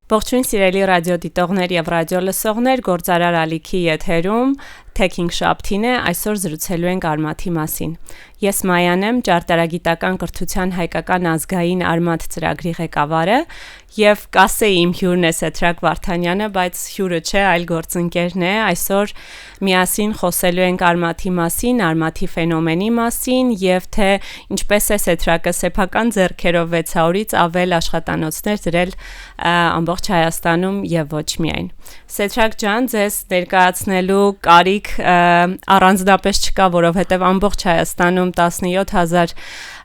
Ողջույն սիրելի ռադիոդիտողներ եւ ռադիոլսողներ, Գործարար Ալիքի եթերում Թեքինգ Շաբթին է, այսօր զրուցելու ենք արմաթի մասին։ Ես Մայան եմ, ճարտարագիտական կրթության հայկական ազգային արմաթ ծրագրի ղեկավարը եւ կասեի իմ հյուրն է Սեթրակ Վարդանյանը, բայց հյուրը չէ, այլ գործընկերն է։ Այսօր միասին խոսելու ենք արմաթի մասին, արմաթի ֆենոմենի մասին եւ թե ինչպես է Սեթրակը սեփական ձեռքերով 600-ից ավել աշխատանոցներ դրել ամբողջ Հայաստանում եւ ոչ միայն։ Սեթրակ ջան, ձեզ ներկայացնելու կարիք առանձնապես չկա, որովհետեւ ամբողջ Հայաստանում 17000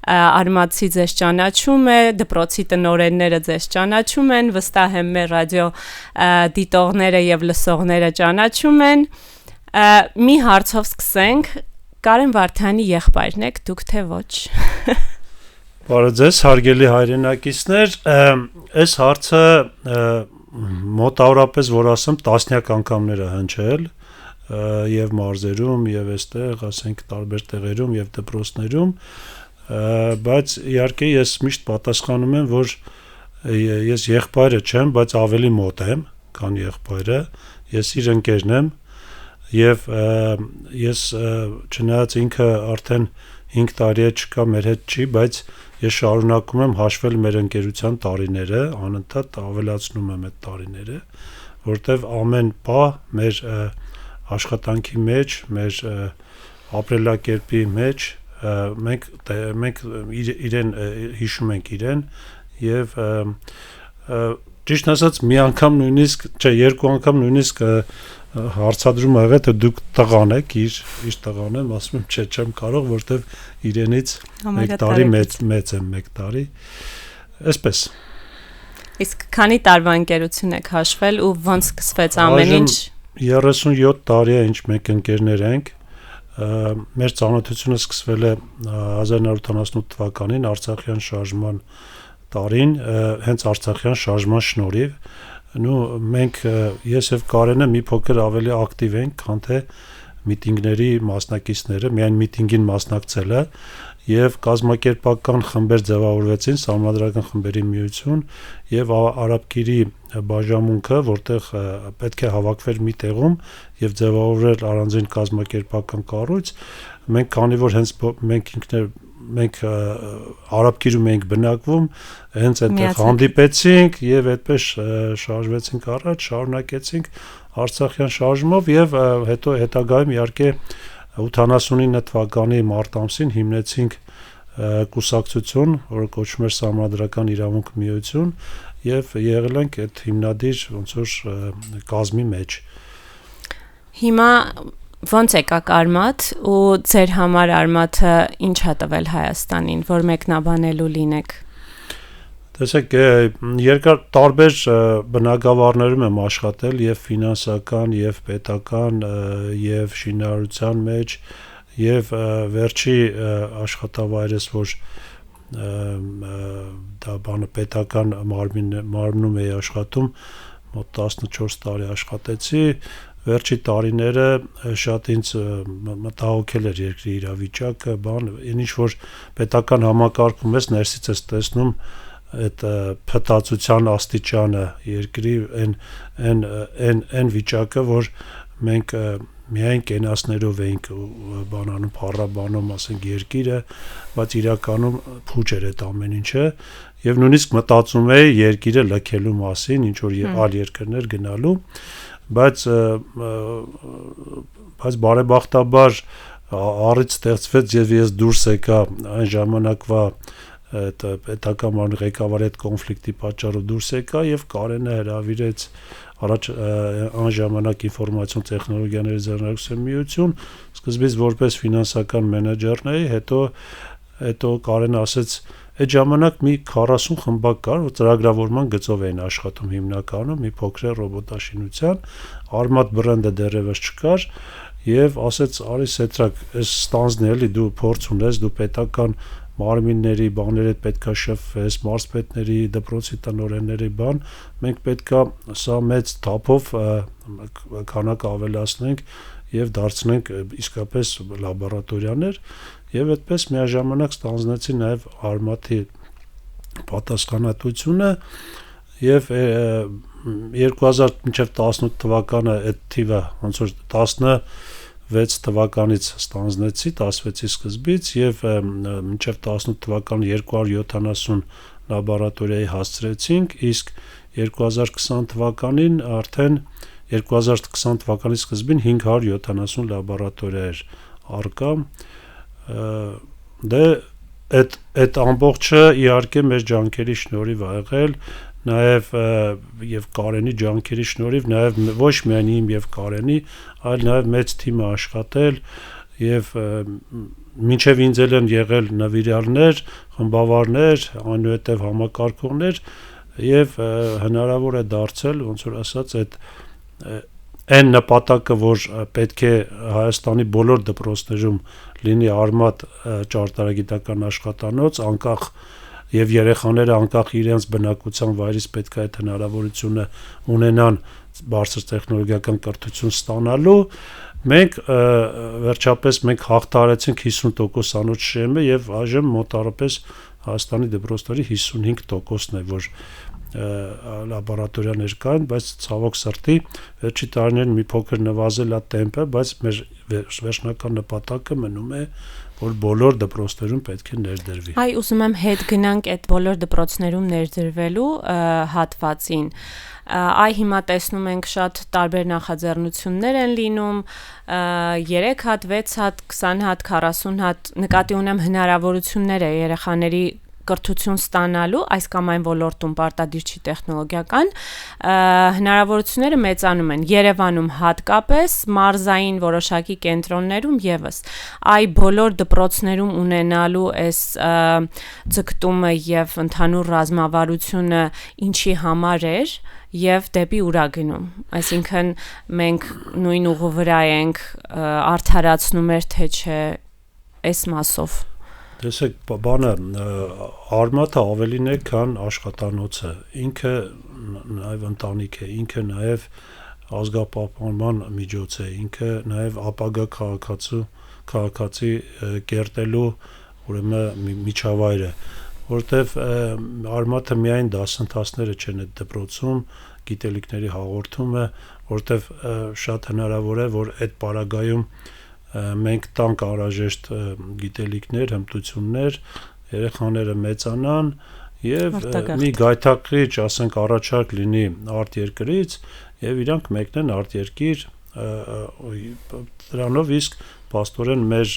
արմատցի ձեզ ճանաչում է, դպրոցի տնօրենները ձեզ ճանաչում են, վստահ եմ մեր ռադիո դիտողները եւ լսողները ճանաչում են։ Մի հարցով սկսենք, Կարեն Վարդանի եղբայրն եք, դուք թե ոչ։ Բարև ձեզ, հարգելի հայրենակիցներ, այս հարցը մոտավորապես որ ասեմ տասնյակ անգամներ է հնչել եւ մարզերում եւ այստեղ, ասենք տարբեր տեղերում եւ դպրոցներում, բայց իհարկե ես միշտ պատասխանում եմ, որ ես եղբայրը չեմ, բայց ավելի մոտ եմ, քան եղբայրը, ես իր ընկերն եմ եւ ես չնայած ինքը արդեն 5 տարի է չկա, մեր հետ չի, բայց ես շարունակում եմ հաշվել մեր ընկերության տարիները, անընդհատ ավելացնում եմ այդ տարիները, որտեվ ամեն պահ մեր աշխատանքի մեջ, մեր ապրելակերպի մեջ մենք իրեն հիշում ենք իրեն եւ ճիշտ ասած մի անգամ նույնիսկ, չէ, երկու անգամ նույնիսկ հարցադրում ա եղել, թե դուք տղան եք, իր տղան եմ, ասում եմ, չէ, չեմ կարող, որտեվ իրենից 1 տարի մեծ եմ, 1 տարի, այսպես։ Իսկ քանի տարվա ընկերություն եք հաշվել ու ոնց սկսվեց ամեն ինչ։ 37 տարի է, ինչ մենք ընկերներ ենք, մեր ծանոթությունը սկսվել է 1978 թվականին Արցախյան շարժման տարին, հենց Արցախյան շարժման շնորհիվ, մենք ես եւ Կարենը մի փոքր ավելի ակտիվ ենք, քան թե միտինգների մասնակիցները, միայն միտինգին մասնակցելը եւ կազմակերպական խմբեր ձևավորվեցին, սահմանադրական խմբերի միություն եւ Արաբկիրի բաժանմունքը, որտեղ պետք է հավաքվեր մի տեղում եւ ձևավորել առանձին կազմակերպական կառույց, մենք քանի որ հենց մենք Արաբկիրում էինք բնակվում, հենց այդտեղ հանդիպեցինք եւ այդպես շարժվեցինք առաջ, շարունակեցինք Արցախյան շարժումով եւ հետո հետագայում իհարկե 89 թվականի մարտ ամսին հիմնեցինք կուսակցություն, որը կոչվում էր Սահմանադրական իրավունք միություն եւ եղել ենք այդ հիմնադիր ոնց որ կազմի մեջ։ Հիմա ոնց եկաք արմաթ ու ձեր համար արմաթը ինչ է տվել Հայաստանին, որ մեկնաբանելու լինեք։ Տեսեք, երկար տարբեր բնագավառներում եմ աշխատել եւ ֆինանսական, եւ պետական, եւ շինարարության մեջ, եւ վերջի աշխատավայրս, որ դա բանը պետական մարմնում էի աշխատում, մոտ 14 տարի աշխատեցի, վերջի տարիները շատ ինձ մտահոգել էր երկրի իրավիճակը, ինչ որ պետական համակարգում ես ներսից ես տեսնում այդ փտածության աստիճանը երկրի այն վիճակը, որ մենք միայն կենասներով էինք բանանում, փառաբանում, ասենք երկիրը, բայց իրականում փուչ էր այդ ամեն ինչը եւ նույնիսկ մտածում էի երկիրը լքելու մասին, ինչ որ այլ երկրներ գնալու, բայց բարեբախտաբար առիթ ստեղծվեց եւ ես դուրս եկա այն ժամանակվա այդ պետական մարմնի ղեկավարի հետ կոնֆլիկտի պատճառով դուրս եկա եւ Կարենը հրավիրեց առաջ այն ժամանակ ինֆորմացիոն տեխնոլոգիաների ձեռնարկության միություն, սկզբից որպես ֆինանսական մենեջերն էի, հետո Կարենը ասեց այդ ժամանակ մի 40 խմբակ կար, որ ծրագրավորման գծով էին աշխատում հիմնականում, մի փոքր ռոբոտաշինության, Արմաթ բրենդը դեռևս չկար եւ ասեց արի Սեթրակ, այս ստանձն էլի դու փորձ ունես, դու պետական մարմինների բաների հետ պետքա շփվես, մարզպետների, դպրոցի տնօրենների բան, մենք պետքա սա մեծ թափով քանակը ավելացնենք եւ դարձնենք իսկապես լաբորատորիաներ եւ այդպես միաժամանակ ստանձնեցի նաեւ արմաթի պատասխանատվությունը եւ 2000 մինչև 18 թվականը այդ թիվը ոնց որ 16 թվականից ստանձնեցի 16-ի սկզբից եւ մինչև 18 թվականը 270 լաբորատորիայի հասցրեցինք, իսկ 2020 թվականին արդեն 2020 թվականի սկզբին 570 լաբորատորիա էր առկա։ Դե այդ ամբողջը իհարկե մեր ջանքերի շնորհիվ ա եղել, նաև եւ Կարենի ջանքերի շնորհիվ, նաև ոչ միայն իմ եւ Կարենի, այլ նաև մեծ թիմը աշխատել եւ մինչեւ ինձ են եղել նվիրյալներ, խմբավարներ, այնուհետեւ համակարգողներ եւ հնարավոր է դարձել ոնց որ ասած այդ այն նպատակը, որ պետք է Հայաստանի բոլոր դպրոցներում լինի արմատ ճարտարագիտական աշխատանոց, անկախ եւ երեխաները անկախ իրենց բնակության վայրից պետք է այդ հնարավորությունը ունենան բարձր տեխնոլոգիական կրթություն ստանալու, մենք վերջապես հաղթահարեցինք 50% անոց շեմը եւ այժմ մոտավորապես Հայաստանի դպրոցների 55%-ն է, որ լաբորատորիաներ կան, բայց ցավոք սրտի վերջի տարիներին մի փոքր նվազել է տեմպը, բայց մեր վերջնական նպատակը մնում է, որ բոլոր դպրոցներում պետք է ներդրվի։ Այ ուզում եմ հետ գնանք այդ բոլոր դպրոցներում ներդրվելու հատվածին։ Այ հիմա տեսնում ենք շատ տարբեր նախաձեռնություններ են լինում, 3 հատ, 6 հատ, 20 հատ, 40 հատ, նկատի ունեմ հնարավորություններ է երեխաների կրթություն ստանալու այս կամ այն ոլորտում պարտադիր չի տեխնոլոգիական, հնարավորությունները մեծանում են Երևանում հատկապես, մարզային որոշակի կենտրոններում եւս։ Այ բոլոր դպրոցներում ունենալու այս ձգտումը եւ ընդհանուր ռազմավարությունը ինչի համար էր եւ դեպի ուրա գնում։ Այսինքն մենք նույն ուղու վրա ենք, արդարացնում էր թե չէ այս մասով։ Տեսեք, բանը արմատը ավելին է, քան աշխատանոցը, ինքը նաև ընտանիք է, ինքը նաև ազգապահպանման միջոց է, ինքը նաև ապագա քաղաքացի կերտելու ուրեմն միջավայր է, որտեվ արմատը միայն դասընթացները չեն այդ դպրոցում, գիտելիքների հաղորդումը, որտեվ շատ հնարավոր է, որ այդ պարագայում մենք տանք անհրաժեշտ գիտելիքներ, հմտություններ, երեխաները մեծանան եւ մի գայթակղիչ, ասենք, առաջարկ լինի արտերկրից եւ իրանք մեկնեն արտերկիր, դրանով իսկ փաստորեն մեր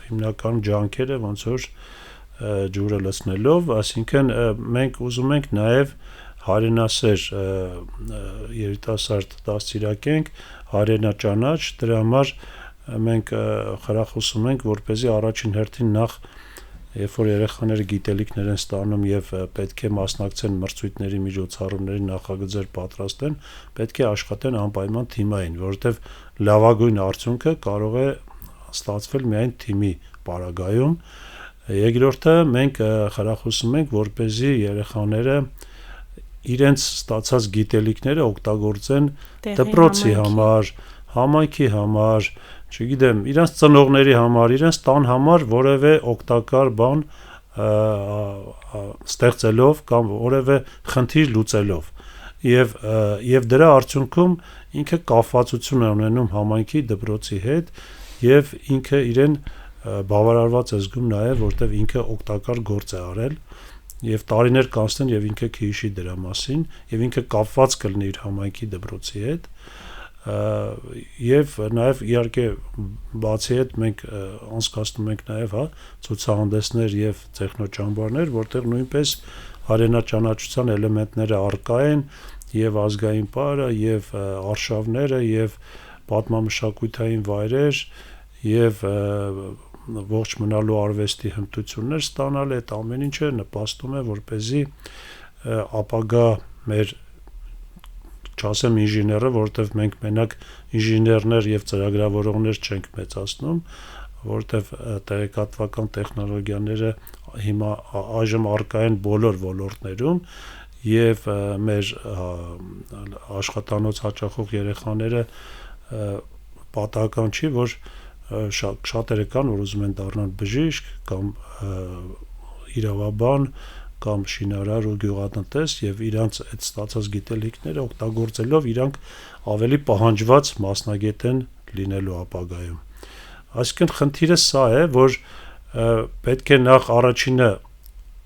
հիմնական ջանքերը ոնց որ ջուրը լցնելով, այսինքն մենք ուզում ենք նաեւ հայրենասեր երիտասարդ դաստիարակենք, հայրենաճանաչ, դրա համար մենք խրախուսում ենք, որպեսզի առաջին հերթին նախ երբ որ երեխաները գիտելիքներ են ստանում եւ պետք է մասնակցեն մրցույթների միջոցառումների նախագծեր պատրաստեն, պետք է աշխատեն անպայման թիմային, որովհետեւ լավագույն արդյունքը կարող է ստացվել միայն թիմի պարագայում։ Երկրորդը մենք խրախուսում ենք, որպեսզի երեխաները իրենց ստացած գիտելիքները օգտագործեն դպրոցի համար, համայնքի համար, չգիտեմ, իրենց ծնողների համար, իրենց տան համար որևէ օգտակար բան ստեղծելով կամ որևէ խնդիր լուծելով եւ դրա արդյունքում ինքը կապվածություն է ունենում համայնքի դպրոցի հետ եւ ինքը իրեն բավարարված է զգում նաեւ որտեւ ինքը օգտակար գործ է արել եւ տարիներ կանցնեն եւ ինքը քիհիշի դրա մասին եւ ինքը կապված կլինի իր համայնքի դպրոցի հետ եւ նաեւ իհարկե բացի այդ մենք անցկացնում ենք նաեւ ցուցահանդեսներ եւ տեխնոճամբարներ, որտեղ նույնպես հայրենաճանաչության էլեմենտները առկա են եւ ազգային պարը եւ արշավները եւ պատմամշակութային վայրեր եւ ողջ մնալու արվեստի հմտություններ ստանալ, այդ ամեն ինչը նպաստում է որպեսզի ապագա մեր չասեմ ինժեները, որովհետև մենք մենակ ինժեներներ եւ ծրագրավորողներ չենք մեծացնում, որովհետև տեղեկատվական տեխնոլոգիաները հիմա այժմ առկա են բոլոր ոլորտներում եւ մեր աշխատանոց հաճախող երեխաները պատահական չի, որ շատերը կան, որ ուզում են դառնալ բժիշկ կամ իրավաբան կամ շինարար ու գյուղատնտես եւ իրանց այդ ստացած գիտելիքները օգտագործելով իրանք ավելի պահանջված մասնագետ են լինելու ապագայում։ Այսինքն խնդիրը սա է, որ պետք է նախ առաջինը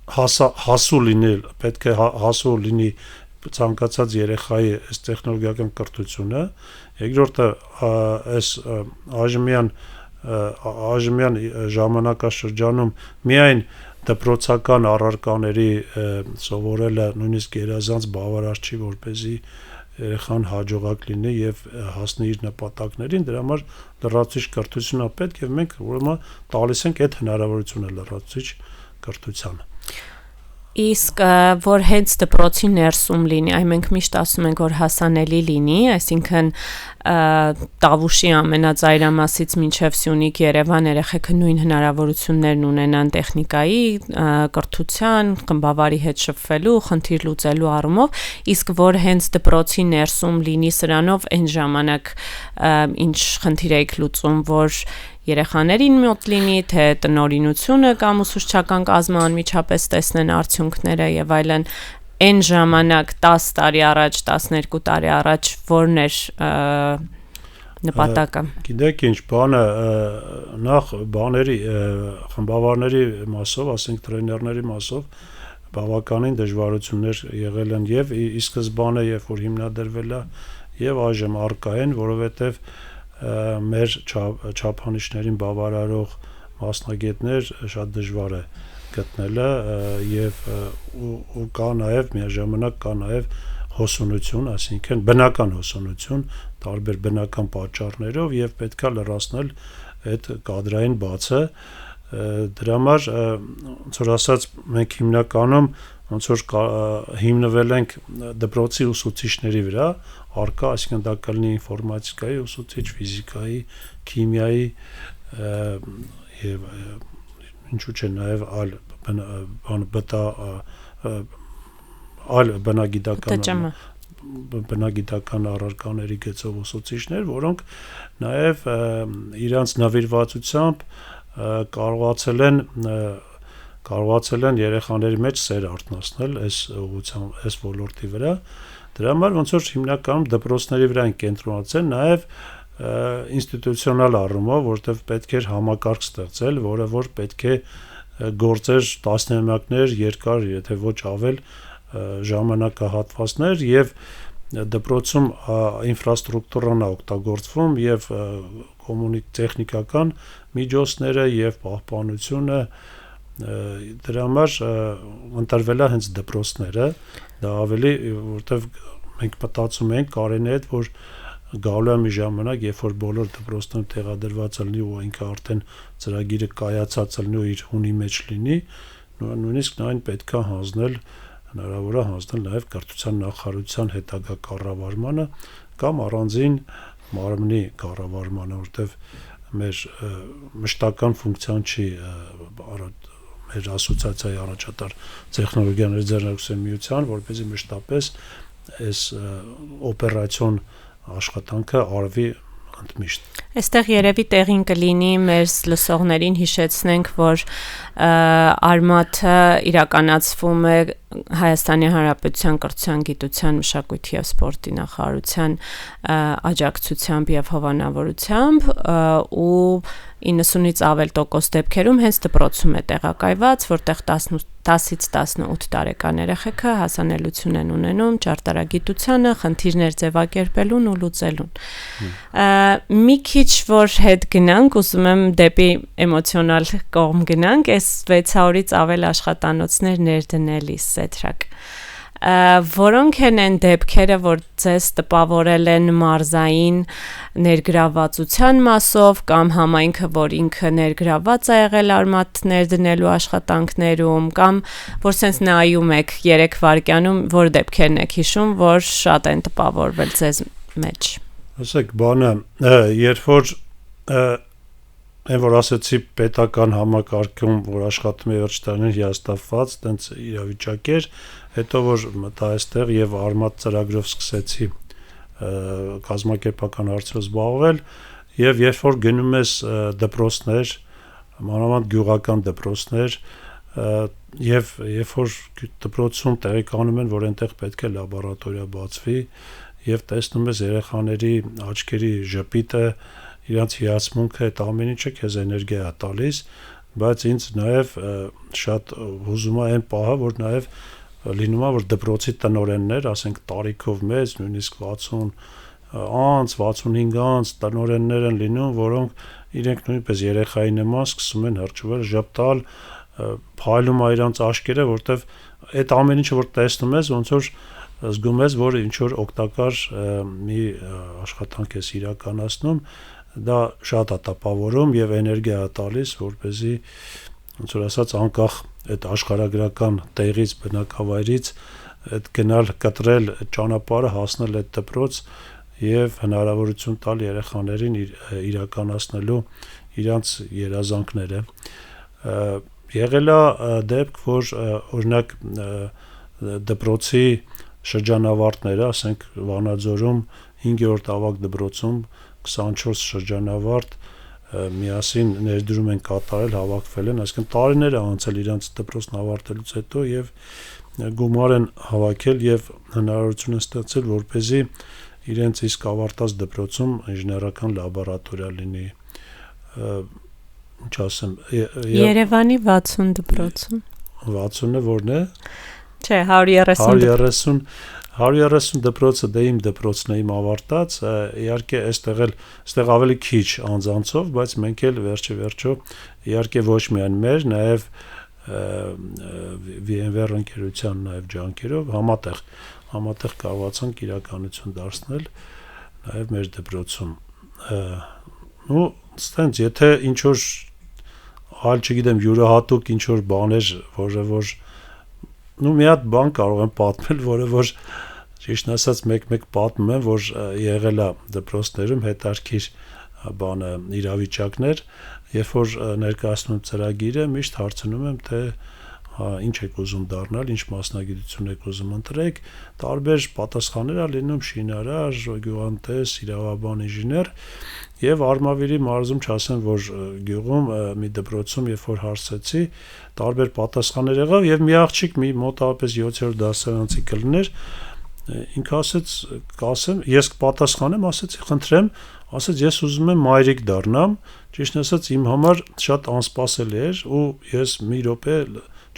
հասու լինել, պետք է հասու լինի ցանկացած երեխայի այս տեխնոլոգիական կրթությունը, երկրորդը այս այժմյան ժամանակաշրջանում միայն դպրոցական առարկաների սովորելը նույնիսկ երազանց բավարար չի, որպեսզի երեխան հաջողակ լինի եւ հասնի իր նպատակներին, դրա համար լրացուցիչ կրթություն է պետք եւ մենք ուրեմն տալիս ենք այդ հնարավորությունը լրացուցիչ կրթությանը։ Իսկ որ հենց դպրոցի ներսում լինի, այ մենք միշտ ասում ենք, որ հասանելի լինի, այսինքն Տավուշի ամենածայրամասից մինչև Սյունիք, Երևան երեխեքը նույն հնարավորություններն ունենան տեխնիկայի, կրթության, խմբավարի հետ շփվելու, խնդիր լուծելու առումով, իսկ որ հենց դպրոցի ներսում լինի սրանով այն ժամանակ ինչ խնդիր եք լուծում, որ երեխաներին մոտ լինի, թե տնօրինությունը կամ ուսուցչական կազմը անմիջապես տեսնեն արդյունքները եւ այլն, այն ժամանակ 10 տարի առաջ, 12 տարի առաջ որն էր նպատակը։ Գիտեք ինչ, բանը նախ բաների խմբավարների մասով, ասենք տրեյներների մասով բավականին դժվարություններ եղել են եւ ի սկզբանե, երբ որ հիմնադրվել է եւ այժմ առկա են, որովհետեւ մեր չափանիշներին բավարարող մասնագետներ շատ դժվար է գտնելը եւ ու կա նաեւ միաժամանակ կա նաեւ հոսունություն, այսինքն բնական հոսունություն տարբեր բնական պատճառներով եւ պետքա լրացնել այդ կադրային բացը դրա համար ոնց որ ասած մենք հիմնականում ոնց որ հիմնվել ենք դպրոցի ուսուցիչների վրա արկա, այսինքն դա կլինի ինֆորմատիկայի ուսուցիչ, ֆիզիկայի, քիմիայի եւ ինչու՞ չէ նաեւ այլ բնագիտական առարկաների գծով ուսուցիչներ, որոնք նաեւ իրանց նվիրվածությամբ կարողացել են երեխաների մեջ սեր արթնացնել այս ոլորտի վրա դրա համար ոնց որ հիմնականում դպրոցների վրա են կենտրոնացել նաեւ ինստիտուցիոնալ առումով, որտեղ պետք էր համակարգ ստեղծել, որը որ պետք է գործեր տասնամյակներ երկար, եթե ոչ ավել ժամանակահատվածներ եւ դպրոցում ինֆրաստրուկտուրան է օգտագործվում եւ տեխնիկական միջոցները եւ պահպանությունը դրա համար ընտրվել է հենց դպրոցները դա ավելի որտեղ մենք մտածում ենք կարենի հետ որ գալու է մի ժամանակ երբ որ բոլոր դպրոցներում տեղադրված լինի ու ինքը արդեն ծրագիրը կայացած լինի ու իր հունի մեջ լինի նույնիսկ այն պետքա հանձնել հնարավոր է հանձնել նաև կրթության նախարարության հետագա կառավարմանը կամ առանձին մարմնի կառավարմանը որտեղ մեր մշտական ֆունկցիան չի մեր ասոցիացիայի առաջատար տեխնոլոգիաների ձեռնարկության միության որպեսզի մշտապես այս օպերացիոն աշխատանքը արվի ընդմիշտ Այստեղ երևի տեղին կլինի մեր լսողներին հիշեցնենք, որ Արմաթը իրականացվում է Հայաստանի Հանրապետության կրթության, գիտության, մշակույթի և սպորտի նախարարության աջակցությամբ և հովանավորությամբ ու 90-ից ավել տոկոս դեպքերում հենց դպրոցում է տեղակայված, որտեղ 10-ից 18 տարեկան երեխեքը հասանելիություն են ունենում ճարտարագիտությանը, խնդիրներ ձևակերպելուն ու լուծելուն։ Մի քիչ որ հետ գնանք, ուզում եմ դեպի էմոցիոնալ կողմ գնանք, այս 600-ից ավել աշխատանոցներ ներդնելիս Սեթրակ։ Որոնք են դեպքերը, որ ձեզ տպավորել են մարզային ներգրավվածության մասով կամ համայնքը, որ ինքը ներգրավված է եղել Արմաթ ներդնելու աշխատանքներում կամ որ sense նայում եք 3 վայրկյանում, որ դեպքերն եք հիշում, որ շատ են տպավորվել ձեզ մեջ։ Ասեք, բանը, երբ որ այն որ ասեցի պետական համակարգում, որ աշխատում է վերջ տարիներ հիասթափված, տենց իրավիճակ էր, հետո որ մտա այստեղ եւ Արմաթ ծրագրով սկսեցի կազմակերպական հարցերով զբաղվել եւ երբ որ գնում ես դպրոցներ, մանավանդ գյուղական դպրոցներ, եւ երբ որ դպրոցում տեղեկանում են, որ այնտեղ պետք է լաբորատորիա բացվի եւ տեսնում ես երեխաների աչքերի ժպիտը, իրանց հիացմունքը, այդ ամեն ինչը քեզ էներգիա է տալիս, բայց ինձ նաեւ շատ հուզում է այն պահը, որ նաեւ լինում է, որ դպրոցի տնօրեններ, ասենք տարիքով մեծ, նույնիսկ 60 անց, 65 անց տնօրեններ են լինում, որոնք իրենք նույնպես երեխայի նման սկսում են հրճվել, ժպտալ, փայլում է իրանց աչքերը, որտեվ այդ ամեն ինչը որ տեսնում ես, ոնց որ զգում ես, որ ինչ որ օգտակար մի աշխատանք ես իրականացնում, դա շատ է տպավորում եւ էներգիա է տալիս, որպեսզի ոնց որ ասած անկախ այդ աշխարհագրական տեղից, բնակավայրից այդ գնալ կտրել ճանապարհը հասնել այդ դպրոց եւ հնարավորություն տալ երեխաներին իրականացնելու իրանց երազանքները եղել է դեպք, որ օրինակ դպրոցի շրջանավարտները, ասենք Վանաձորում 5-րդ ավագ դպրոցում 24 շրջանավարտ միասին ներդրում են կատարել, հավաքվել են, այսինքն տարիներ է անցել իրանց դպրոցն ավարտելուց հետո եւ գումար են հավաքել եւ հնարավորություն են ստացել, որպեսզի իրենց իսկ ավարտած դպրոցում ինժեներական լաբորատորիա լինի, ինչ ասեմ, Երևանի 60 դպրոցում 60-ը որն է? Չէ, 130 դպրոցը դե իմ դպրոցն է, իմ ավարտած, իհարկե այստեղ ավելի քիչ անձանցով, բայց մենք էլ վերջը իհարկե ոչ միայն մեր, նաև VMware ընկերության նաև ջանքերով համատեղ կարողացանք իրականություն դարձնել նաև մեր դպրոցում։ Ու ստենց եթե ինչ որ այլ չգիտեմ յուրահատուկ ինչ որ բաներ, որ մի հատ բան կարող եմ պատմել, որ ճիշտ ասած մեկ պատմում եմ, որ եղել է դպրոցներում հետարքիր բանը իրավիճակներ, երբ որ ներկայացնում եմ ծրագիրը, միշտ հարցնում եմ, թե ինչ եք ուզում դառնալ, ինչ մասնագիտություն եք ուզում ընտրեք, տարբեր պատասխաններ ա լինում շինարար, գյուղատնտես, իրավաբան, ինժեներ, եւ Արմավիրի մարզում չասեմ, որ գյուղում մի դպրոցում երբ որ հարցեցի, տարբեր պատասխաններ եղավ եւ մի աղջիկ մի մոտավորապես 7-րդ դասարանցի կլներ, ինքը ասեց, կասեմ, ես պատասխանեմ, ասեցի, խնդրեմ, ասեց, ես ուզում եմ մայրիկ դառնամ, ճիշտ ասած իմ համար շատ անսպասելի էր ու ես մի րոպե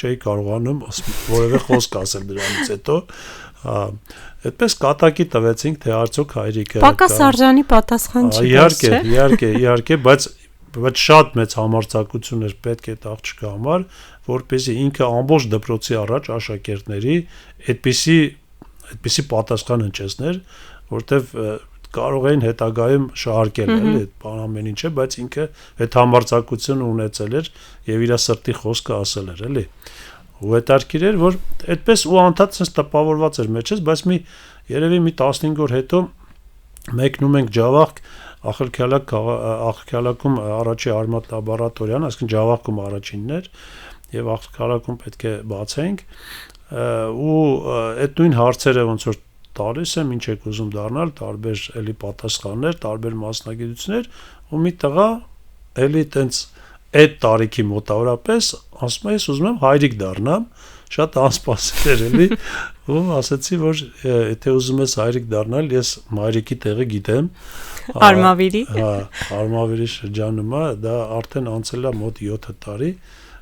չէի կարողանում որևէ խոսք ասել դրանից հետո, այդպես կատակի տվեցինք, թե արդյոք հայրիկը Պակաս արժանի պատասխան չի։ Իհարկե, բայց շատ մեծ համարձակություն էր պետք է այդ աղջկա համար, որպեսզի ինքը ամբողջ դպրոցի առաջ աշակերտների այդպիսի պատասխան հնչեցներ, որտեվ կարող էին հետագայում շահարկել էլի այդ ամեն ինչը, բայց ինքը այդ համարձակությունը ունեցել էր եւ իր սրտի խոսքը ասել էր, էլի։ Ու հետարքիր էր, որ այդպես ու անդադ sense տպավորված էր մեջս, բայց երևի մի 15 օր հետո մեկնում ենք Ջավախք, Ախալքյալակում առաջի արմատ լաբորատորիան, այսինքն Ջավախքում առաջինն էր եւ Ախալքյալակում պետք է բացենք ու այդ նույն հարցերը ոնց որ տալիս եմ, ինչ եք ուզում դառնալ, տարբեր էլի պատասխաններ, տարբեր մասնագիտություններ ու մի տղա էլի տենց այդ տարիքի մոտավորապես ասում է, ես ուզում եմ հայրիկ դառնամ, շատ անսպասելի էր էլի ու ասացի, որ եթե ուզում ես հայրիկ դառնալ, ես մայրիկի տեղը գիտեմ։ Արմավիրի։ Հա, Արմավիրի շրջանում է, դա արդեն անցել է մոտ 7 տարի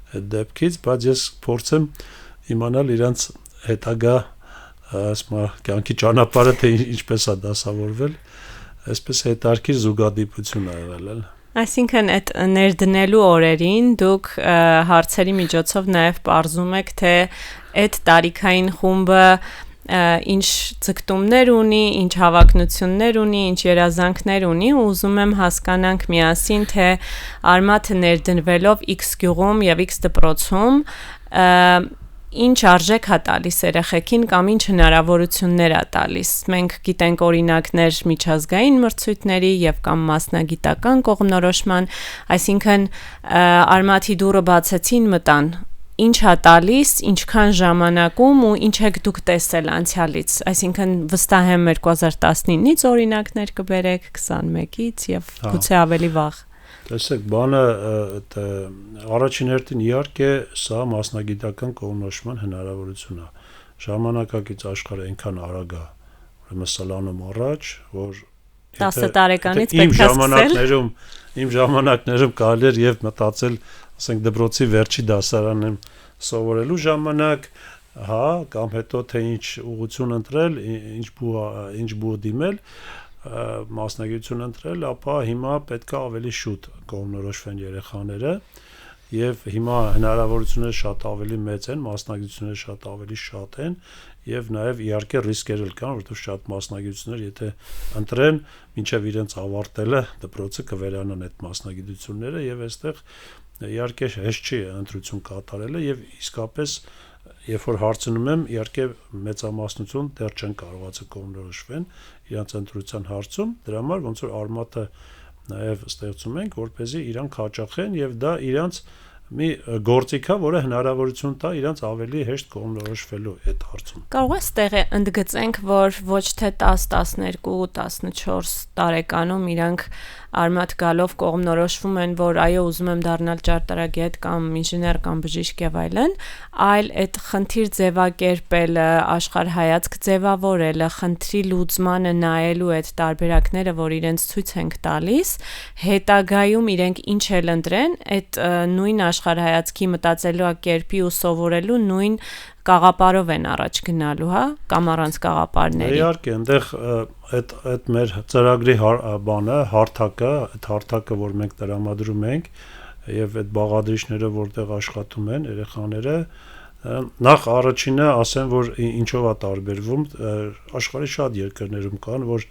այդ դեպքից, բայց ես փորձեմ իմանալ իրանց հետագա ասма կյանքի ճանապարհը թե ինչպես է դասավորվել, այսպես հետարքիր զուգադիպություն ա եղել էլ։ Այսինքն այդ ներդնելու օրերին դուք հարցերի միջոցով նաև պարզում եք, թե այդ տարիքային խումբը ինչ ցկտումներ ունի, ինչ հավակնություններ ունի, ինչ երազանքներ ունի, ու ուզում եմ հասկանանք միասին, թե Արմաթը ներդնվելով X գյուղում եւ X դպրոցում ինչ արժեք է տալիս երեխեքին կամ ինչ հնարավորություններ է տալիս։ Մենք գիտենք օրինակներ միջազգային մրցույթների եւ կամ մասնագիտական կողմնորոշման, այսինքն Արմաթի դուռը բացեցին մտան, ինչ է տալիս, ինչքան ժամանակում ու ինչ եք դուք տեսել անցյալից, այսինքն վստահ եմ 2019-ից օրինակներ կբերեք, 21-ից եւ գուցե ավելի վաղ։ Տեսեք, բանը առաջին հերթին իհարկե սա մասնագիտական կողմնորոշման հնարավորություն է։ Ժամանակակից աշխարհը այնքան արագ է, ուրեմն սլանում առաջ, որ 10 տարեկանից պետք է սկսել։ Իմ ժամանակներում կարելի էր եւ մտածել, ասենք դպրոցի վերջի դասարանում սովորելու ժամանակ, հա, կամ հետո թե ինչ ուղղություն ընտրել, ինչ բու դիմել, մասնագիտություն ընտրել, ապա հիմա պետք է ավելի շուտ կողմնորոշվեն երեխաները եւ հիմա հնարավորությունները շատ ավելի մեծ են, մասնագիտությունները շատ ավելի շատ են եւ նաեւ իհարկե ռիսկեր կան, որովհետեւ շատ մասնագիտություններ եթե ընտրեն, մինչեւ իրենց ավարտելը դպրոցը կվերանան այդ մասնագիտությունները եւ այստեղ իհարկե հեշտ չի ընտրություն կատարելը եւ իսկապես երբ որ հարցնում եմ, իհարկե մեծամասնություն դեռ չեն կարողացել կողմնորոշվեն իրանց ընտրության հարցում, դրա համար ոնց որ արմատը նաև ստեղծում ենք, որպեսզի իրանք հաճախեն եւ դա իրանց մի գործիք է, որը հնարավորություն տա իրանց ավելի հեշտ կողմնորոշվելու այդ հարցում։ Կարող է ստեղ ընդգծենք, որ ոչ թե 10, 12, 14 տարեկանում իրանք արմատ գալով կողմնորոշվում են, որ այո, ուզում եմ դառնալ ճարտարագետ կամ ինժեներ կամ բժիշկ եւ այլն, այլ այդ խնդիր ձևակերպելը, աշխարհայացք ձևավորելը, խնդրի լուծմանը նայելու այդ տարբերակները, որ իրենց ցույց ենք տալիս, հետագայում իրենք ինչ էլ ընտրեն, այդ նույն աշխարհայացքի մտածելու կերպի ու սովորելու նույն կաղապարով են առաջ գնալու, հա, կամ առանց կաղապարների։ Իհարկե, այնտեղ այդ մեր ծրագրի բանը, հարթակը, այդ հարթակը, որ մենք տրամադրում ենք, եւ այդ բաղադրիչները, որտեղ աշխատում են երեխաները, նախ առաջինը ասեմ, որ ինչով է տարբերվում, աշխարհի շատ երկրներում կան, որ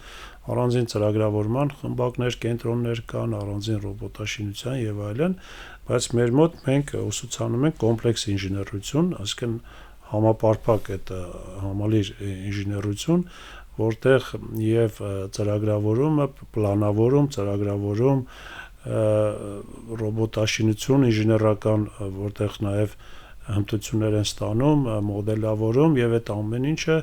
առանձին ծրագրավորման խմբակներ, կենտրոններ կան, առանձին ռոբոտաշինության եւ այլն, բայց մեր մոտ մենք ուսուցանում ենք կոմպլեքս ինժեներություն, այսինքն համապարփակ այդ համալիր ինժեներություն, որտեղ եւ ծրագրավորումը, պլանավորում, ծրագրավորում, ռոբոտաշինություն, ինժեներական, որտեղ նաեւ հմտություններ են ստանում, մոդելավորում եւ այդ ամեն ինչը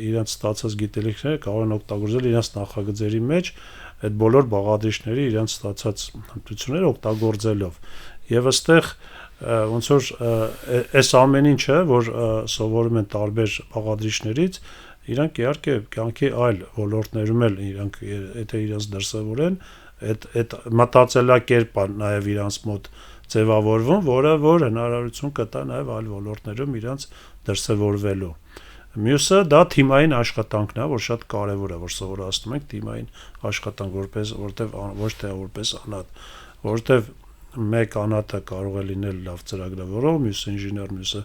իրենց ստացած գիտելիքները կարող են օգտագործել իրենց նախագծերի մեջ, այդ բոլոր բաղադրիչների իրենց ստացած հմտությունները օգտագործելով։ Եվ այստեղ ոնց որ այս ամեն ինչը, որ սովորում են տարբեր բաղադրիչներից, իրանք իհարկե կյանքի այլ ոլորտներում էլ իրանք եթե իրենց դրսևորեն, այդ մտածելակերպը նաև իրանց մոտ ձևավորվում, որը որ հնարավորություն կտա նաև այլ ոլորտներում իրանց դրսևորվելու։ Մյուսը դա թիմային աշխատանքն է, որ շատ կարևոր է, որ սովորացնում ենք թիմային աշխատանք, որտեղ ոչ թե որպես անհատ, որտեղ մեկ անհատը կարող է լինել լավ ծրագրավորող, մյուսը ինժեներ, մյուսը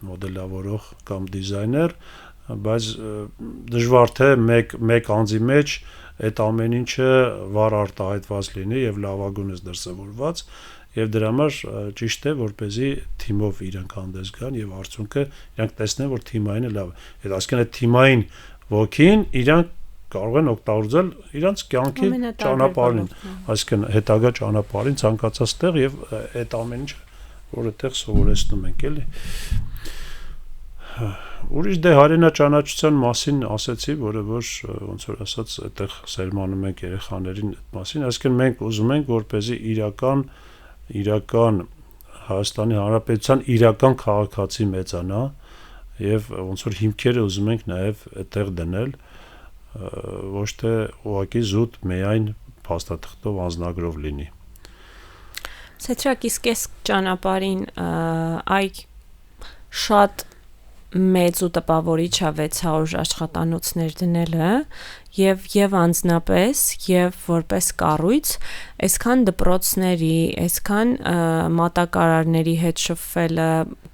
մոդելավորող կամ դիզայներ, բայց դժվար թե մեկ անձի մեջ այդ ամեն ինչը վառ արտահայտված լինի եւ լավագույնս դրսևորված եւ դրա համար ճիշտ է որպեսզի թիմով իրանք հանդես գան եւ արդյունքը իրանք տեսնեն որ թիմայինը լավ է։ Այդ այսինքն այդ թիմային ոգին իրանք կարող են օգտագործել իրանց կյանքի ճանապարհին, այսինքն հետագա ճանապարհին ցանկացած տեղ եւ այդ ամեն ինչը որ այդտեղ սովորեցնում ենք էլի։ Ուրիշ դե հայրենաճանաչության մասին ասեցի, որը որ ոնց որ ասած այդտեղ սերմանում ենք երեխաներին այդ մասին, այսինքն մենք ուզում ենք որպեսզի իրական Հայաստանի Հանրապետության իրական քաղաքացի մեծանա եւ ոնց որ հիմքերը ուզում ենք նաեւ այդտեղ դնել, ոչ թե ուղղակի զուտ միայն փաստաթղթով անձնագրով լինի։ Սեթրակ իսկ այս ճանապարհին այ շատ մեծ ու տպավորիչ է 600 աշխատանոցներ դնելը եւ անձնապես եւ որպես կառույց այսքան դպրոցների, այսքան մատակարարների հետ շփվելը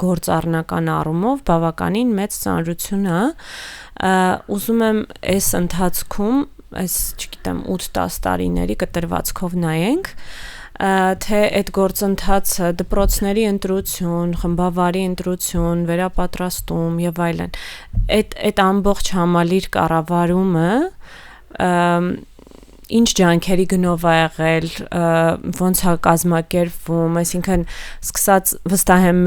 գործառնական առումով բավականին մեծ ծանրություն է։ Ուզում եմ այս ընթացքում, այս չգիտեմ 8-10 տարիների կտրվածքով նայենք թե այդ գործընթացը դպրոցների ընտրություն, խմբավարի ընտրություն, վերապատրաստում եւ այլն այդ ամբողջ համալիր կառավարումը ինչ ջանքերի գնով ա եղել, ոնց է կազմակերպվում, այսինքն սկսած վստահ եմ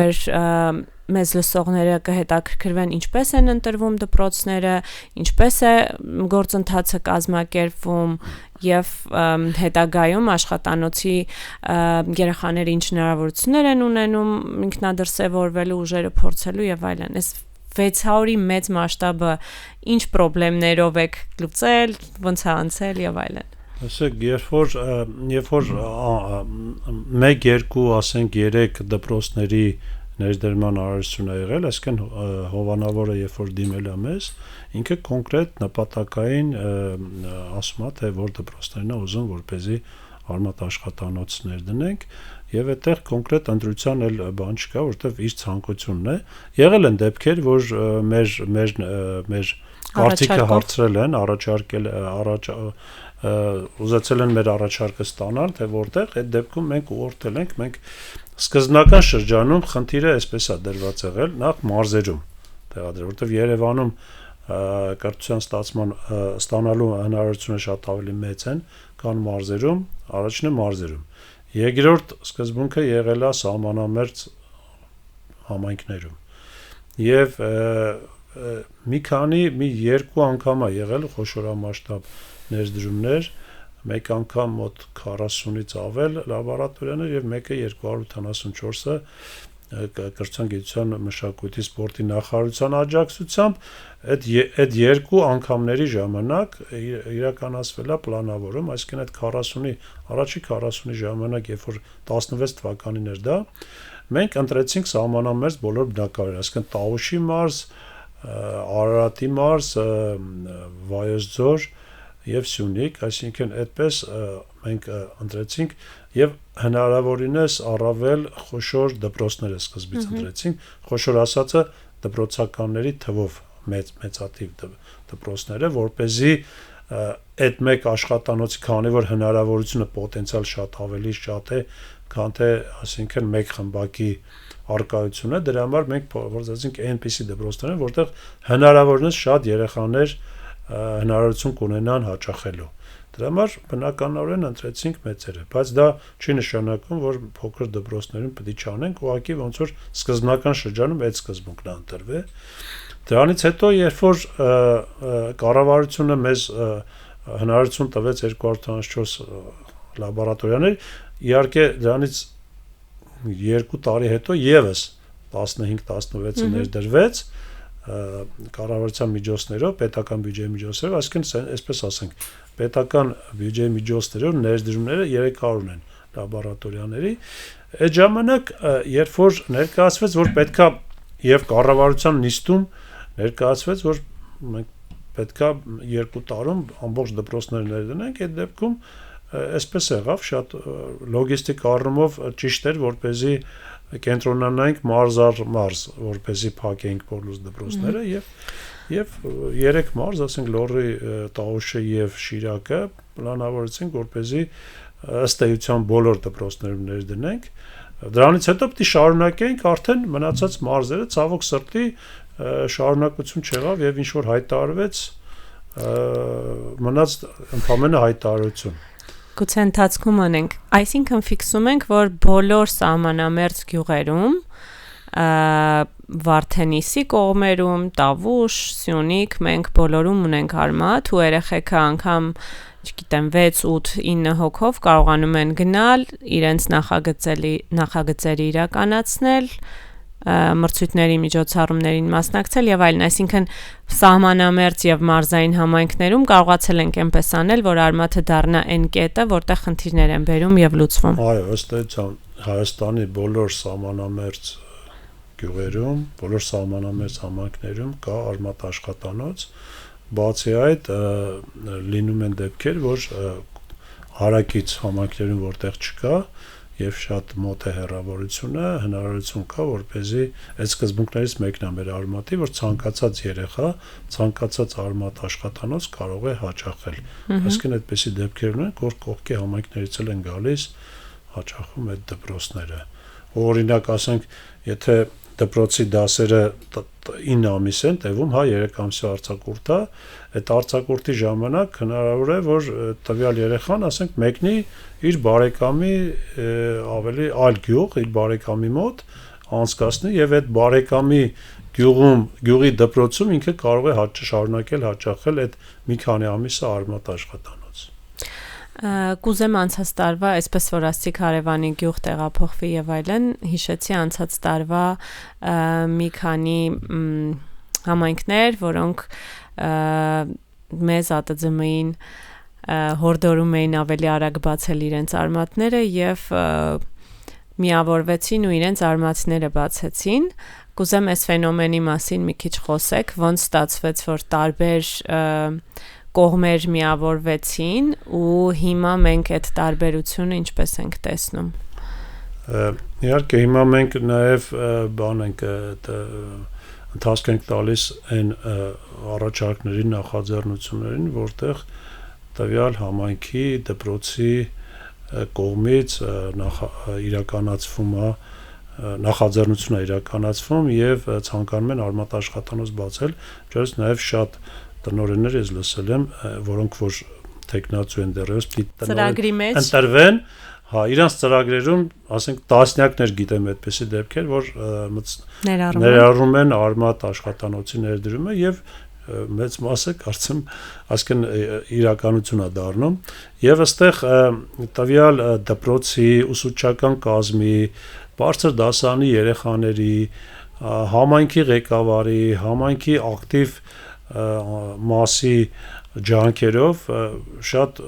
մեզ լսողները կհետաքրքրվեն ինչպես են ընտրվում դպրոցները, ինչպես է գործընթացը կազմակերպվում եւ հետագայում աշխատանոցի երեխաները ինչ հնարավորություններ են ունենում ինքնադրսևորվելու, ուժերը փորձելու եւ այլն։ Այս 600-ի մեծ մասշտաբը ինչ խնդիրներով եք լուծել, ոնց է անցել եւ այլն։ Ասեք, երբ որ 1, 2, ասենք 3 դպրոցների ներդրման արարություն է եղել, այսինքն հովանավորը երբ որ դիմել է մեզ, ինքը կոնկրետ նպատակային ասում է, թե որ դպրոցներն է ուզում, որպեսզի արմատ աշխատանոց ներդնենք, եւ այդտեղ կոնկրետ ընտրության էլ բան չկա, որտեվ իր ցանկությունն է։ Եղել են դեպքեր, որ մեր կարծիքը հարցրել են, ուզեցել են մեր առաջարկը ստանալ, թե որտեղ, այդ դեպքում մենք ուղղորդել ենք, մենք սկզբնական շրջանում խնդիրը այսպես է դրված եղել, նախ մարզերում տեղադրել, որտեվ Երևանում կրթության ստանալու հնարավորությունը շատ ավելի մեծ են, քան մարզերում, առաջինը մարզերում։ Երկրորդ սկզբունքը եղել է սահմանամերձ համայնքներում։ Եվ մի երկու անգամ է եղել խոշորամասշտաբ ներդրումներ, մեկ անգամ մոտ 40-ից ավել լաբորատորիաներ եւ մեկը 274-ը կրթության, գիտության, մշակույթի, սպորտի նախարարության աջակցությամբ այդ երկու անգամների ժամանակ իրականացվել է պլանավորում, այսինքն այդ 40-ի առաջի 40-ի ժամանակ, երբ որ 16 թվականին էր դա, մենք ընտրեցինք սահմանամերձ բոլոր բնակավայրեր, այսինքն Տավուշի մարզ, Արարատի մարզ, Վայոց ձոր եւ Սյունիք, այսինքն այդպես մենք ընտրեցինք եւ հնարավորինս առավել խոշոր դպրոցներ սկզբից ընտրեցինք, խոշոր ասածը դպրոցականների թվով մեծաթիվ դպրոցները, որպեսզի այդ մեկ աշխատանոցի, քանի որ հնարավորությունը պոտենցիալ շատ ավելի շատ է, քան թե ասինքն մեկ խմբակի արկայությունը, դրա համար մենք փորձեցինք այնպիսի դպրոցներ, որտեղ հնարավորինս շատ երեխաներ հնարավորություն կունենան հաճախելու։ Դրա համար բնականորեն ընտրեցինք մեծերը, բայց դա չի նշանակում, որ փոքր դպրոցներում պետք է չանենք, ուղղակի ոնց որ սկզբնական շրջանում այդ սկզբունքն է ընտրվել։ Դրանից հետո, երբ որ կառավարությունը մեզ հնարավորություն տվեց 274 լաբորատորիաներ, իհարկե դրանից 2 տարի հետո եւս 15-16-ը ներդրվեց կառավարության միջոցներով, պետական բյուջեի միջոցներով, այսինքն այսպես ասենք, պետական բյուջեի միջոցներով ներդրումները 300 են լաբորատորիաների։ Այդ ժամանակ, երբ որ ներկայացվեց, որ պետքա եւ կառավարության նիստում ներկայացվեց, որ մենք պետքա 2 տարում ամբողջ դպրոցները ներդնենք, այդ դեպքում այսպես եղավ, շատ լոգիստիկ առումով ճիշտ էր, որպեսզի կենտրոնանանք մարզ առ մարզ, որպեսզի փակենք բոլոր դպրոցները եւ 3 մարզ, ասենք Լոռի, Տավուշը եւ Շիրակը պլանավորեցինք, որպեսզի ըստ էության բոլոր դպրոցներում ներդնենք։ Դրանից հետո պետք է շարունակենք արդեն մնացած մարզերը, ցավոք սրտի շարունակություն չեղավ եւ ինչ որ հայտարարվեց, մնաց ընդամենը հայտարարություն։ Գուցե ընթացքում անենք, այսինքն ֆիքսում ենք, որ բոլոր սահմանամերձ գյուղերում, Վարդենիսի կողմերում, Տավուշ, Սյունիք, մենք բոլորում ունենք արմատ ու երեխեքը անգամ, չգիտեմ, 6, 8, 9 հոգով կարողանում են գնալ, իրենց նախագծերի իրականացնել, մրցույթների միջոցառումներին մասնակցել եւ այլն, այսինքն սահմանամերձ եւ մարզային համայնքներում կարողացել ենք այնպես անել, որ արմատը դառնա այն կետը, որտեղ խնդիրներ են բերում եւ լուծվում։ Այո, ըստ էության Հայաստանի բոլոր սահմանամերձ գյուղերում, բոլոր սահմանամերձ համայնքներում կա արմատ աշխատանոց, բացի այդ լինում են դեպքեր, որ հարակից համայնքներում որտեղ չկա եւ շատ մոտ է հեռավորությունը, հնարավորություն կա, որպեսզի այդ սկզբունքներից մեկն է մեր արմատի, որ ցանկացած երեխա, ցանկացած արմատ աշխատանոց կարող է հաճախել։ Այսինքն այդպիսի դեպքեր ունեն, որ կողքի համայնքներից են գալիս հաճախում այդ դպրոցները։ Օրինակ, ասենք, եթե դպրոցի դասերը 9 ամիս են տևում, 3 ամսի արձակուրդ է, այդ արձակուրդի ժամանակ հնարավոր է, որ տվյալ երեխան, ասենք, մեկնի իր բարեկամի ավելի այլ գյուղ, իր բարեկամի մոտ անցկացնի եւ այդ բարեկամի գյուղի դպրոցում ինքը կարող է շարունակել հաճախել այդ մի քանի ամիսը արմատ աշխատանոց։ Կուզեմ անցած տարվա, այսպես որ ասցիք հարևանի գյուղ տեղափոխվի եւ այլն, հիշեցի անցած տարվա մի քանի համայնքներ, որոնք մեզ ԱՏԾՄ-ին հորդորում էին ավելի արագ բացել իրենց արմատները եւ միավորվեցին ու իրենց արմատները բացեցին։ Կուզեմ այս ֆենոմենի մասին մի քիչ խոսեք, ոնց ստացվեց, որ տարբեր կողմեր միավորվեցին ու հիմա մենք այդ տարբերությունը ինչպես ենք տեսնում։ Իհարկե հիմա մենք նաև բան ենք ընթացք ենք տալիս այն առաջարկներին, նախաձեռնություններին, որտեղ տվյալ համայնքի դպրոցի կողմից իրականացվում է նախաձեռնություն է իրականացվում եւ ցանկանում են արմատ աշխատանոց բացել, ճիշտ նաև շատ տնօրեններ ես լսել եմ, որոնք որ տեխնացու են դեռևս ծրագրի մեջ ընտրվեն, իրանց ծրագրերում, ասենք, տասնյակներ գիտեմ այդպիսի դեպքեր, որ ներառում են արմատ աշխատանոցի ներդրումը եւ մեծ մասը կարծեմ ասկն իրականություն է դառնում եւ այստեղ տվյալ դպրոցի ուսուցչական կազմի բարձր դասարանի երեխաների համայնքի ղեկավարի համայնքի ակտիվ մասի ջանքերով շատ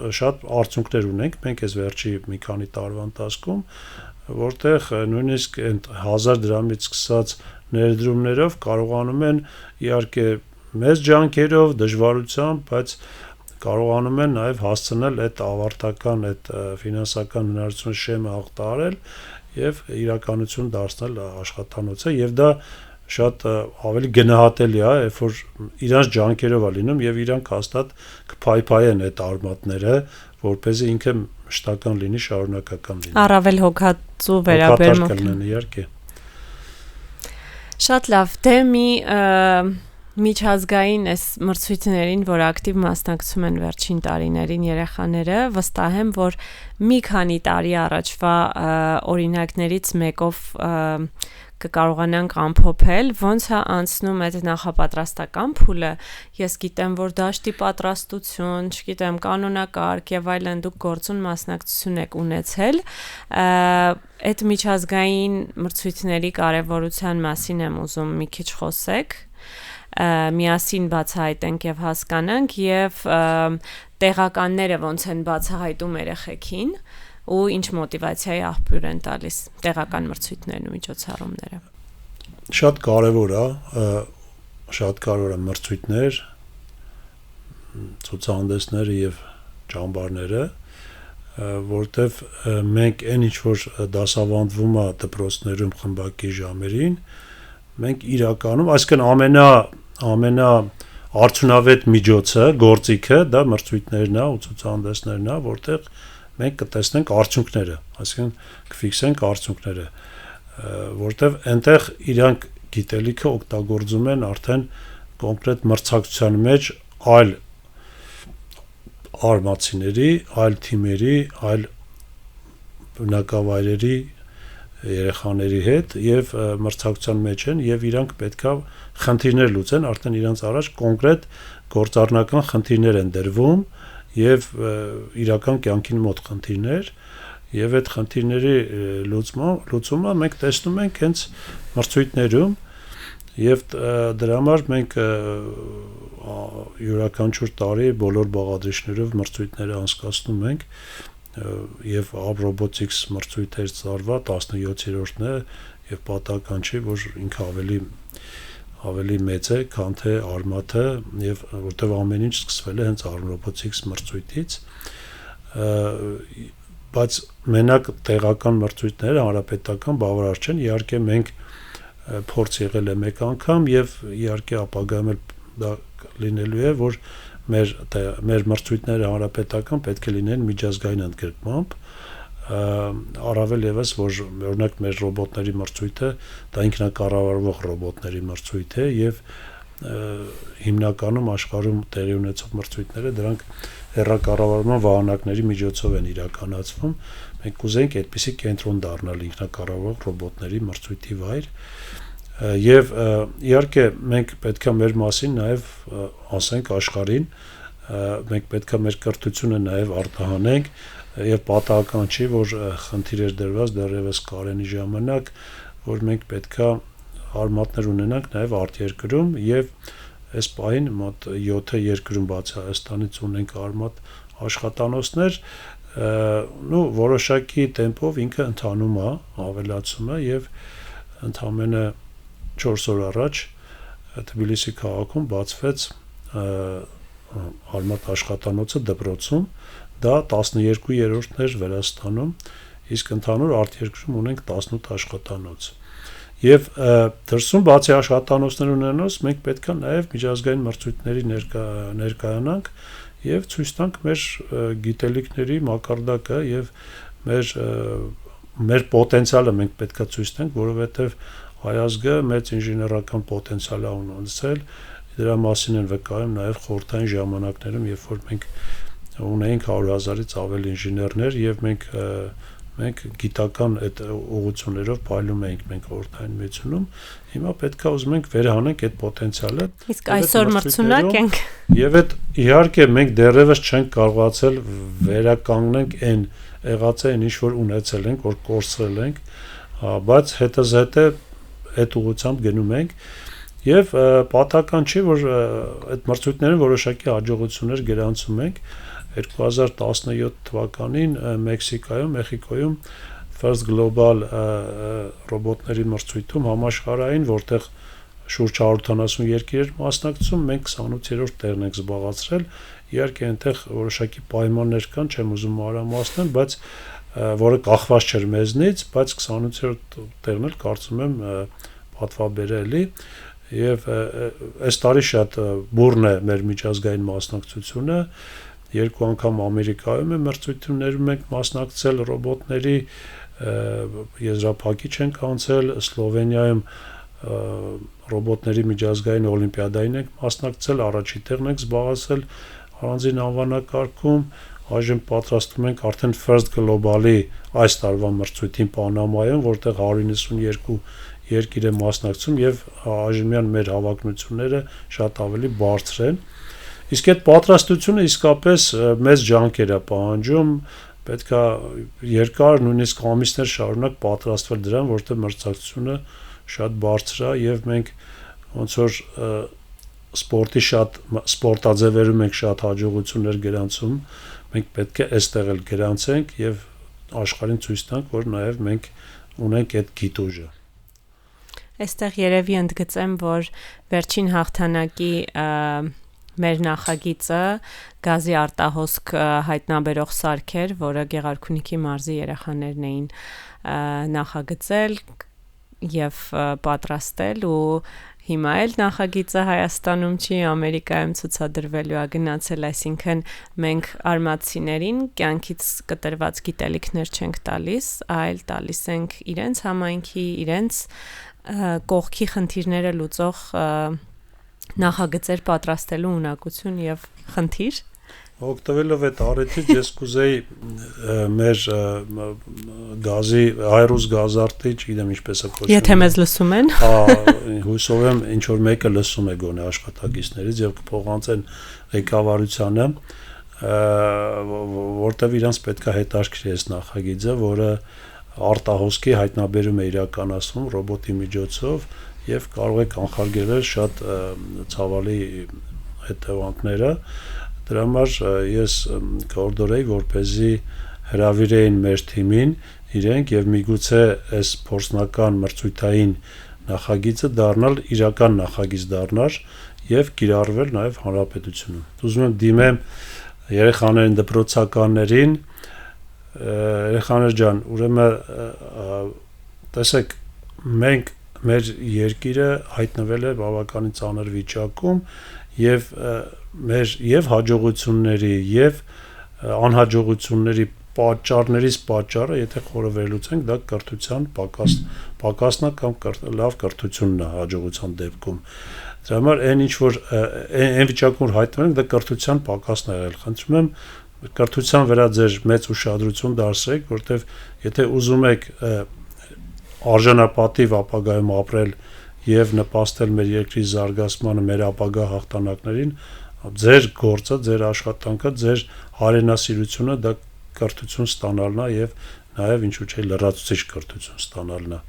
արդյունքներ ունենք մենք այս վերջի մի քանի տարվա ընթացքում որտեղ նույնիսկ 1000 դրամից սկսած ներդրումներով կարողանում են իհարկե մեծ ջանքերով, դժվարությամբ, բայց կարողանում են նաև հասցնել այդ ավարտական, այդ ֆինանսական հնարավորությունը շեմը հաղթահարել եւ իրականություն դարձնել աշխատանոցը եւ դա շատ ավելի գնահատելի է, երբ որ իրանց ջանքերով է լինում եւ իրանք հաստատ կփայփայեն այդ արմատները, որպեսզի ինքը մշտական լինի, շարունակական լինի։ Առավել հոգացու վերաբերմունք լինի, իհարկե։ Շատ լավ, դե մի միջազգային այս մրցույթներին, որ ակտիվ մասնակցում են վերջին տարիներին երեխաները, վստահ եմ, որ մի քանի տարի առաջվա օրինակներից մեկով կկարողանանք ամփոփել, ոնց է անցնում այդ նախապատրաստական փուլը։ Ես գիտեմ, որ դաշտի պատրաստություն, չգիտեմ, կանոնակարգ եւ այլն դուք գործուն մասնակցություն եք ունեցել։ Այդ միջազգային մրցույթների կարևորության մասին եմ ուզում մի քիչ խոսեք։ Միասին բացահայտենք եւ հասկանանք եւ տեղականները ոնց են բացահայտում երեխեքին ու ինչ մոտիվացիայի աղբյուր են տալիս տեղական մրցույթներն ու միջոցառումները։ Շատ կարևոր է մրցույթներ, ցուցահանդեսները եւ ճամբարները, որտեվ մենք այն ինչ որ դասավանդվում է դպրոցներում խմբակի ժամերին, մենք իրականում, այսինքն ամենա արդյունավետ միջոցը, գործիքը դա մրցույթներն է ու ցուցահանդեսներն է, որտեղ մենք կտեսնենք արդյունքները, այսինքն կֆիքսենք արդյունքները, որտեղ այնտեղ իրանք գիտելիքը օգտագործում են արդեն կոնկրետ մրցակցության մեջ այլ արմատցիների, այլ թիմերի, այլ բնակավայրերի երեխաների հետ եւ մրցակցության մեջ են եւ իրանք պետքա խնդիրներ լուծեն, արդեն իրանց առաջ կոնկրետ գործառնական խնդիրներ են դրվում եւ իրական կյանքին մոտ խնդիրներ եւ այդ խնդիրների լուծումը մենք տեսնում ենք հենց մրցույթներում եւ դրա համար մենք յուրաքանչյուր տարի բոլոր բաղադրիչներով մրցույթները անցկացնում ենք եւ robotics մրցույթեր ծարվա 17-րդն է եւ պատահական չի որ ինքը ավելի մեծ է քան թե արմատը եւ որտեւ ամեն ինչ սկսվել է հենց robotics մրցույթից բայց մենակ տեղական մրցույթները հանրապետական բավարար չեն իհարկե մենք փորձ եղել է մեկ անգամ եւ իհարկե ապագայում էլ դա լինելու է որ մեր մրցույթները հանրապետական պետք է լինեն միջազգային ընդգրկմամբ առավել եւս որ օրինակ մեր ռոբոտների մրցույթը դա ինքնակառավարվող ռոբոտների մրցույթ է եւ հիմնականում աշխարհում տեղի ունեցող մրցույթները դրանք հեռակառավարման վահանակների միջոցով են իրականացվում։ Մենք կուզենք այդպիսի կենտրոն դառնալ ինքնակառավարող ռոբոտների մրցույթի վայր եւ իհարկե մենք պետք է մեր մասին նաեւ ասենք աշխարհին, մենք պետք է մեր կրթությունը նաեւ արտահանենք եւ պատահական չի որ խնդիր էր դրված դեռևս Կարենի ժամանակ որ մենք պետք է արմատներ ունենանք նաեւ արտերկրում եւ այս պահին մոտ 7 երկրում բացի Հայաստանից ունենք արմատ աշխատանոցներ որոշակի տեմպով ինքը ընթանում է ավելացում է եւ ընդամենը 4 օր առաջ Թբիլիսի քաղաքում բացվեց արմատ աշխատանոցը դպրոցում դա 12-րդն էր Վրաստանում իսկ ընդհանուր արտերկրում ունենք 18 աշխատանոց եւ դրսում բացի աշխատանոցներ ունենալուց մենք պետք է նաեւ միջազգային մրցույթների ներկայանանք եւ ցույց տանք մեր գիտելիքների մակարդակը եւ մեր պոտենցիալը մենք պետք է ցույց տանք որովհետեւ հայազգը մեծ ինժեներական պոտենցիալ է ունեցել դրա մասին են վկայում նաեւ խորհրդային ժամանակներում երբ որ մենք ունեինք 100,000-ից ավել ինժեներներ եւ մենք գիտական այդ ուղղություններով փայլում էինք մենք խորհրդային միությունում հիմա պետք է ուզում ենք վերահանենք այդ պոտենցիալը իսկ այսօր մրցունակ ենք եւ այդ իհարկե մենք դեռևս չենք կարողացել վերականգնենք այն եղածը ինչ որ ունեցել ենք որ կորցրել ենք բայց հետզհետե այդ ուղղությամբ գնում ենք եւ պատահական չի որ այդ մրցույթներում որոշակի հաջողություններ գրանցում ենք 2017 թվականին Մեխիկոյում First Global ռոբոտների մրցույթում համաշխարհային, որտեղ շուրջ 170 երկիր էր մասնակցում, մենք 28-րդ տեղն ենք զբաղացրել։ Իհարկե այնտեղ որոշակի պայմաններ կան, չեմ ուզում մանրամասնել, բայց որը կախված չէր մեզնից, բայց 28-րդ տեղն էլ կարծում եմ պատվաբերելի եւ այս տարի շատ բուռն է մեր միջազգային մասնակցությունը երկու անգամ Ամերիկայում է մրցույթներում ենք մասնակցել ռոբոտների եզրափակիչ ենք անցել Սլովենիայում ռոբոտների միջազգային օլիմպիադային ենք մասնակցել առաջին տեղն ենք զբաղեցրել առանձին անվանակարգում այժմ պատրաստվում ենք արդեն First Global-ի այս տարվա մրցույթին Պանամայում որտեղ 192 երկիր է մասնակցում եւ այժմյան մեր հավակնությունները շատ ավելի բարձր են Իսկ այդ պատրաստությունը իսկապես մեծ ջանքեր է պահանջում, պետք է երկար նույնիսկ ամիսներ շարունակ պատրաստվել դրան, որտեղ մրցակցությունը շատ բարձր է եւ մենք ոնց որ սպորտի շատ սպորտաձևերում ենք շատ հաջողություններ գրանցում, մենք պետք է այստեղ էլ գրանցենք եւ աշխարհին ցույց տանք, որ նաեւ մենք ունենք այդ գիտուժը։ Այստեղ երևի ընդգծեմ, որ վերջին հաղթանակի մեր նախագիծը գազի արտահոսք հայտնաբերող սարք էր, որը Գեղարքունիքի մարզի երեխաներն էին նախագծել եւ պատրաստել ու հիմա էլ նախագիծը Հայաստանում չի, Ամերիկայում ցուցադրվելու է գնացել, այսինքն մենք արմատցիներին կյանքից կտրված գիտելիքներ չենք տալիս, այլ տալիս ենք իրենց համայնքի, իրենց կողքի խնդիրները լուծող նախագծեր պատրաստելու ունակություն եւ խնդիր Օգտվելով այդ առիթից ես կուզեի մեր գազի հայրուս գազարտի, չգիտեմ ինչպես է կոչվում։ Եթե մեզ լսում են։ Հույսով եմ ինչ որ մեկը լսում է գոնե աշխատակիցներից եւ կփոխանցեն ղեկավարությանը, որտեղ իրանց պետքա հետաքրքրի այս նախագիծը, որը արտահոսքի հայտնաբերում է իրականացվում ռոբոտի միջոցով եւ կարող է կանխարգելել շատ ցավալի հետևանքները Դրա համար ես կորդորեի, որպեսզի հրավիրեին մեր թիմին իրենք եւ միգուցե այս փորձնական մրցույթային նախագիծը դառնալ իրական նախագիծ դառնար եւ կիրառվել նաեւ հանրապետությունում։ Ուզում եմ դիմեմ երեխաներին դպրոցականներին, երեխաներ ջան, ուրեմն տեսեք մենք մեր երկիրը հայտնվել է բավականին ծանր վիճակում եւ մեր եւ հաջողությունների եւ անհաջողությունների պատճառներից պատճառը, եթե խորը վերլուծենք, դա կրթության պակասն է կամ լավ կրթությունն է հաջողության դեպքում։ Դրա համար այն ինչ որ այն վիճակում որ հայտնվում ենք, դա կրթության պակասն է եղել։ Խնդրում եմ կրթության վրա ձեր մեծ ուշադրություն դարձրեք, որտեվ եթե ուզում եք արժանապատիվ ապագայում ապրել եւ նպաստել մեր երկրի զարգացմանը, մեր ապագա հաղթանակներին, ձեր գործը, ձեր աշխատանքը, ձեր հարենասիրությունը դա կրթություն ստանալն է եւ նաեւ ինչու՞ չէ լրացուցիչ կրթություն ստանալն է։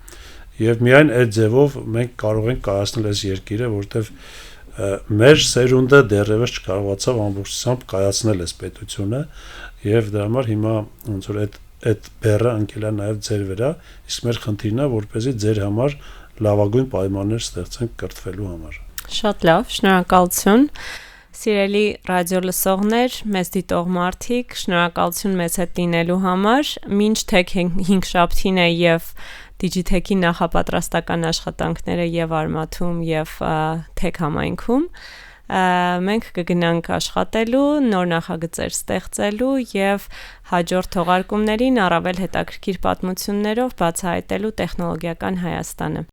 Եվ միայն այդ ձևով մենք կարող ենք կայացնել այս երկիրը, որտեվ մեր սերունդը դեռևս չկարողացավ ամբողջությամբ կայացնել այս պետությունը եւ դրա համար հիմա ոնց որ այդ բեռը ընկել է նաեւ ձեր վրա, իսկ մեր խնդիրն է, որպեսզի ձեր համար լավագույն պայմաններ ստեղծենք կրթվելու համար։ Շատ լավ, շնորհակալություն։ Սիրելի ռադիո լսողներ, մեզ դիտող մարդիկ, շնորհակալություն մեզ հետ լինելու համար։ Մինչ Tech 5 շաբթին է եւ Digitech-ի նախապատրաստական աշխատանքները եւ Արմաթում եւ Tech համայնքում, մենք կգնանք աշխատելու, նոր նախագծեր ստեղծելու եւ հաջորդ թողարկումներին առավել հետաքրքիր պատմություններով բացահայտելու տեխնոլոգիական Հայաստանը։